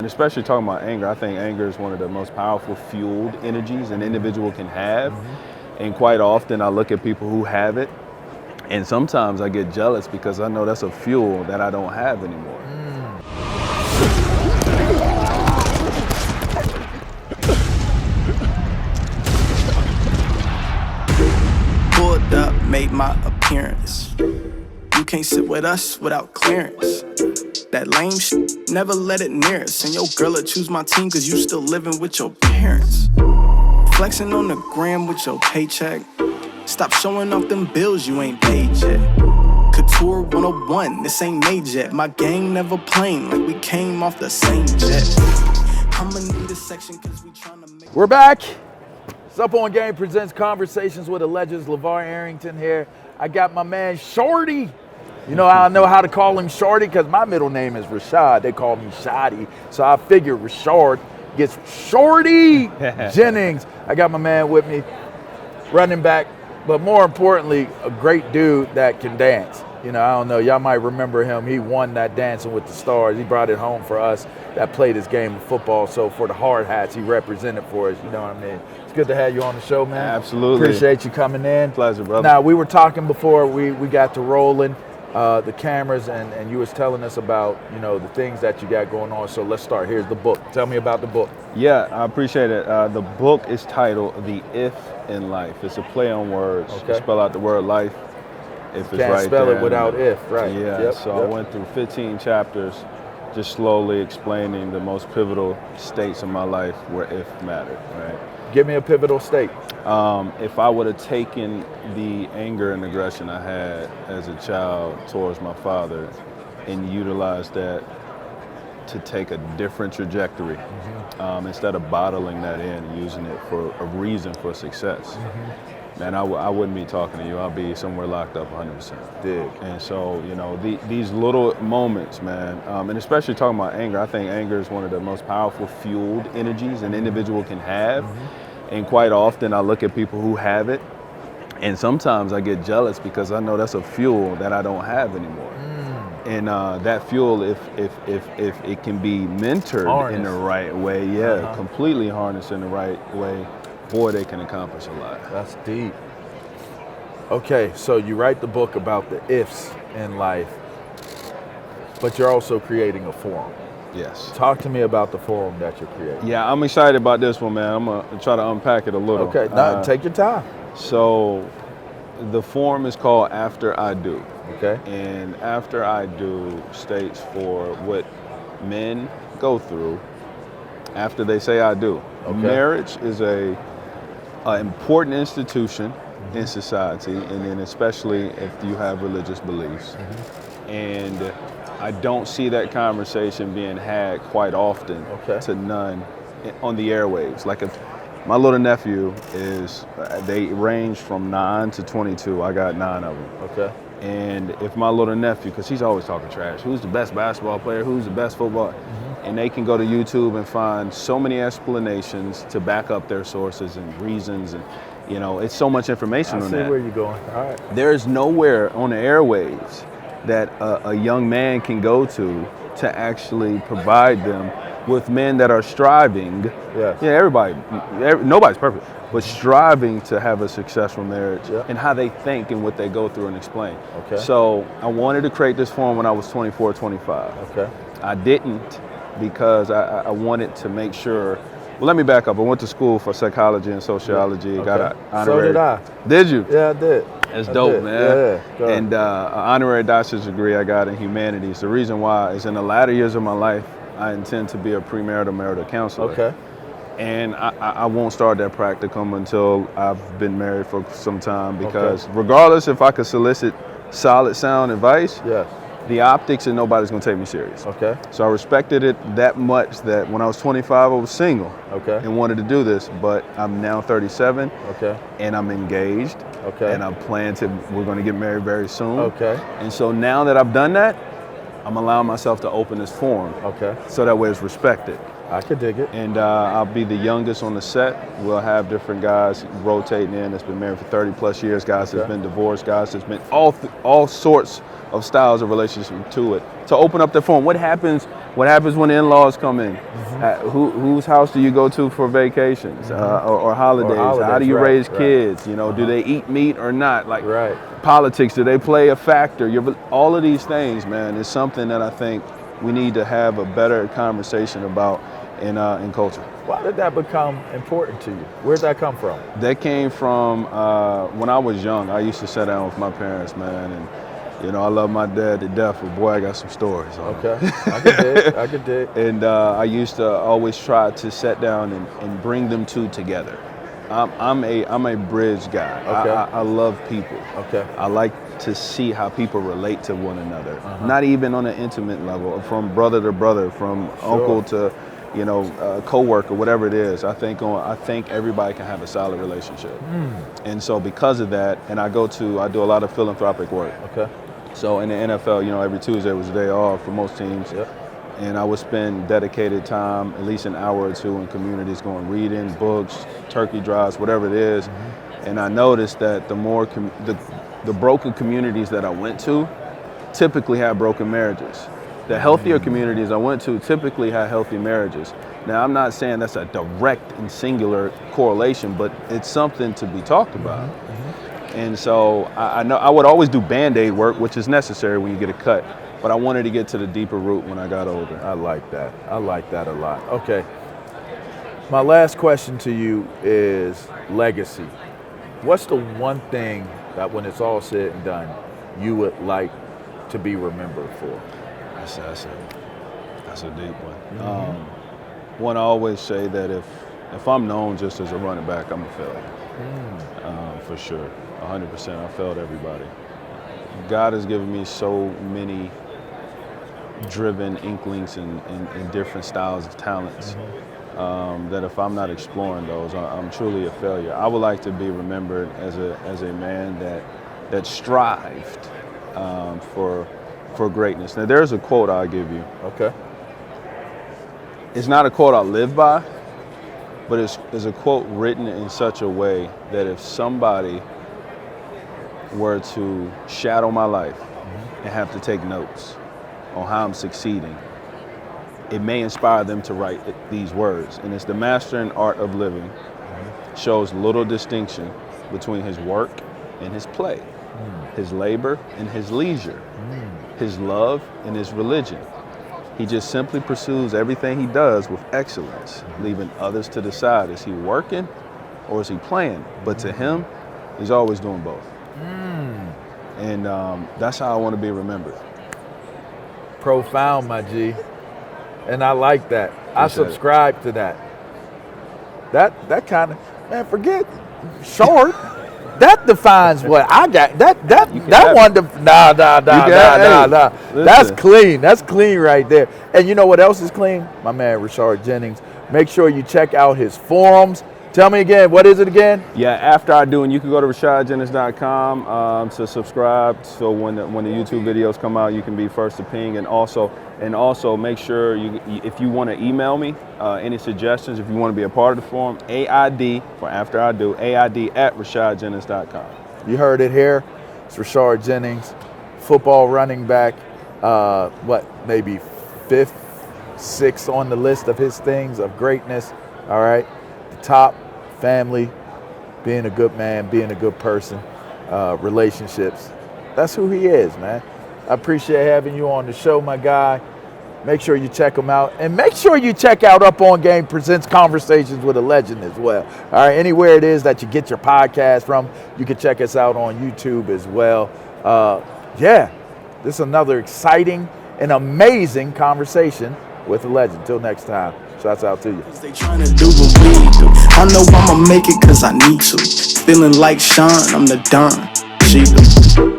And especially talking about anger, I think anger is one of the most powerful fueled energies an individual can have. And quite often I look at people who have it, and sometimes I get jealous because I know that's a fuel that I don't have anymore. Pulled up, made my appearance. You can't sit with us without clearance. That lame shit, never let it near us. And your girl'll choose my team cause you still living with your parents. Flexing on the gram with your paycheck. Stop showing off them bills you ain't paid yet. Couture 101, this ain't made yet. My gang never plain like we came off the same jet. I'ma need a section cause we tryna make. We're back. It's Up On Game presents Conversations with the Legends. LaVar Arrington here. I got my man Shorty. You know how I know how to call him Shorty? Because my middle name is Rashad. They call me Shoddy. So I figured Rashad gets Shorty Jennings. I got my man with me, running back, but more importantly, a great dude that can dance. You know, I don't know, y'all might remember him. He won that Dancing with the Stars. He brought it home for us that played his game of football. So for the hard hats, he represented for us, you know what I mean? It's good to have you on the show, man. Absolutely. Appreciate you coming in. Pleasure, brother. Now, we were talking before we got to rolling the cameras, and you was telling us about, you know, the things that you got going on. So let's start. Here's the book. Tell me about the book. Yeah, I appreciate it. The book is titled The If in Life. It's a play on words. Okay. You spell out the word life. If it's Can't right spell there. it without if, right? Yeah, Yep, so I went through 15 chapters, just slowly explaining the most pivotal states of my life where if mattered, right? Give me a pivotal state. If I would have taken the anger and aggression I had as a child towards my father and utilized that to take a different trajectory, instead of bottling that in and using it for a reason for success, man, I wouldn't be talking to you. I'll be somewhere locked up 100%. Dig. And so, you know, these little moments, man, and especially talking about anger, I think anger is one of the most powerful fueled energies an individual can have. And quite often I look at people who have it, and sometimes I get jealous because I know that's a fuel that I don't have anymore. And that fuel, if it can be mentored in the right way, completely harnessed in the right way, boy, they can accomplish a lot. That's deep. Okay, so you write the book about the ifs in life, but you're also creating a forum. Yes. Talk to me about the forum that you're creating. Yeah, I'm excited about this one, man. I'm gonna try to unpack it a little. Okay, now take your time. So the forum is called After I Do. Okay. And After I Do states for what men go through after they say I do. Okay. Marriage is a important institution in society, and then especially if you have religious beliefs. And I don't see that conversation being had quite often to none on the airwaves. Like if my little nephew they range from 9 to 22. I got 9 of them. Okay. And if my little nephew, because he's always talking trash, who's the best basketball player, who's the best football, and they can go to YouTube and find so many explanations to back up their sources and reasons, and you know, it's so much information on that. I see where you're going. All right. There is nowhere on the airwaves that a young man can go to actually provide them with men that are striving. Yes. Yeah, nobody's perfect, but striving to have a successful marriage and how they think and what they go through and explain. Okay. So I wanted to create this forum when I was 24, 25. Okay. I didn't because I wanted to make sure. Well, let me back up. I went to school for psychology and sociology. Okay. Got an honorary. So did I. Did you? Yeah, I did. That's dope, man. Yeah. And an honorary doctorate degree I got in humanities. The reason why is in the latter years of my life, I intend to be a premarital marital counselor. Okay. And I won't start that practicum until I've been married for some time, because regardless if I could solicit solid, sound advice, the optics and nobody's gonna take me serious. Okay. So I respected it that much that when I was 25, I was single and wanted to do this, but I'm now 37 and I'm engaged and I'm we're gonna get married very soon. And so now that I've done that, I'm allowing myself to open this forum so that way it's respected. I could dig it. And I'll be the youngest on the set. We'll have different guys rotating in that's been married for 30 plus years, guys that's been divorced, guys that's been all sorts of styles of relationship to it. To open up the phone, what happens when the in-laws come in? Whose house do you go to for vacations or holidays? How do you raise kids? You know, do they eat meat or not? Like politics, do they play a factor? All of these things, man, is something that I think we need to have a better conversation about in culture. Why did that become important to you? Where did that come from? That came from when I was young. I used to sit down with my parents, man, and you know, I love my dad to death, but boy, I got some stories on him. I could dig. And I used to always try to sit down and bring them two together. I'm a bridge guy. I love people. I like to see how people relate to one another. Not even on an intimate level, from brother to brother, from uncle to, you know, co-worker, whatever it is. I think everybody can have a solid relationship. And so because of that, and I do a lot of philanthropic work. So in the NFL, you know, every Tuesday was a day off for most teams. And I would spend dedicated time, at least an hour or two in communities, going reading, books, turkey drives, whatever it is. And I noticed that the more the broken communities that I went to typically had broken marriages. The healthier communities I went to typically had healthy marriages. Now, I'm not saying that's a direct and singular correlation, but it's something to be talked about. And so I know I would always do Band-Aid work, which is necessary when you get a cut. But I wanted to get to the deeper root when I got older. I like that. I like that a lot. Okay. My last question to you is legacy. What's the one thing that when it's all said and done, you would like to be remembered for? That's a deep one. One, I always say that if I'm known just as a running back, I'm a failure. For sure, 100%. I failed everybody. God has given me so many driven inklings and different styles of talents that if I'm not exploring those, I'm truly a failure. I would like to be remembered as a man that strived for greatness. Now, there's a quote I'll give you. It's not a quote I live by, but it's a quote written in such a way that if somebody were to shadow my life and have to take notes on how I'm succeeding, it may inspire them to write these words. And it's the master and art of living shows little distinction between his work and his play, his labor and his leisure, his love and his religion. He just simply pursues everything he does with excellence, leaving others to decide, is he working or is he playing? But to him, he's always doing both. And that's how I want to be remembered. Profound, my G. And I like that. I subscribe to that. That kind of, man, forget short. That defines what I got. That one. Nah. That's clean. That's clean right there. And you know what else is clean? My man Rashad Jennings. Make sure you check out his forums. Tell me again, what is it again? Yeah, after I do, and you can go to RashadJennings.com to subscribe. So when the YouTube videos come out, you can be first to ping. And also make sure if you want to email me any suggestions, if you want to be a part of the forum, AID for after I do, AID at RashadJennings.com. You heard it here. It's Rashad Jennings, football running back. Maybe 5th, 6th on the list of his things of greatness. All right. Top, family, being a good man, being a good person, relationships. That's who he is, man. I appreciate having you on the show, my guy. Make sure you check him out. And make sure you check out Up On Game Presents Conversations with a Legend as well. All right, anywhere it is that you get your podcast from, you can check us out on YouTube as well. This is another exciting and amazing conversation with a legend. Till next time. Shouts out to you. They trying to do what we do. I know I'ma make it cause I need to. Feeling like Sean, I'm the Don. She do.